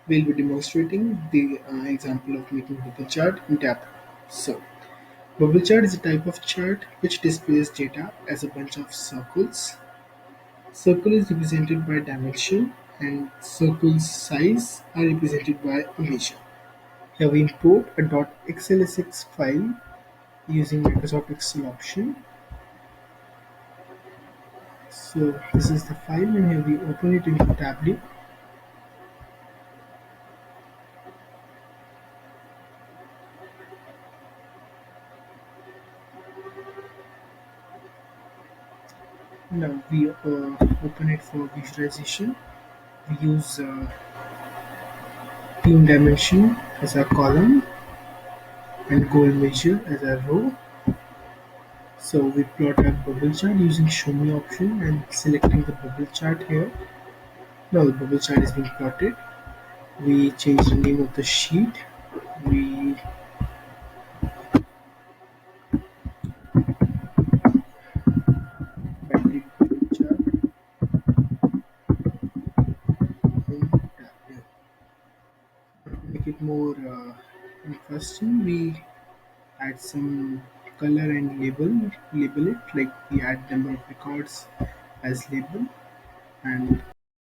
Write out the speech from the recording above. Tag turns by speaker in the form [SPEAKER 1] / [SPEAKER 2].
[SPEAKER 1] We'll be demonstrating the example of making bubble chart in Tableau. So, bubble chart is a type of chart which displays data as a bunch of circles. Circle is represented by dimension and circle's size are represented by a measure. Here we import a .xlsx file using Microsoft Excel option. So this is the file and here we open it into Tableau. Now we open it for visualization. We use team dimension as a column and goal measure as a row. So we plot a bubble chart using show me option and selecting the bubble chart here. Now the bubble chart is being plotted. We change the name of the sheet. We battery bubble chart in Tableau. To make it more interesting, we add some color and label it like we add number of records as label and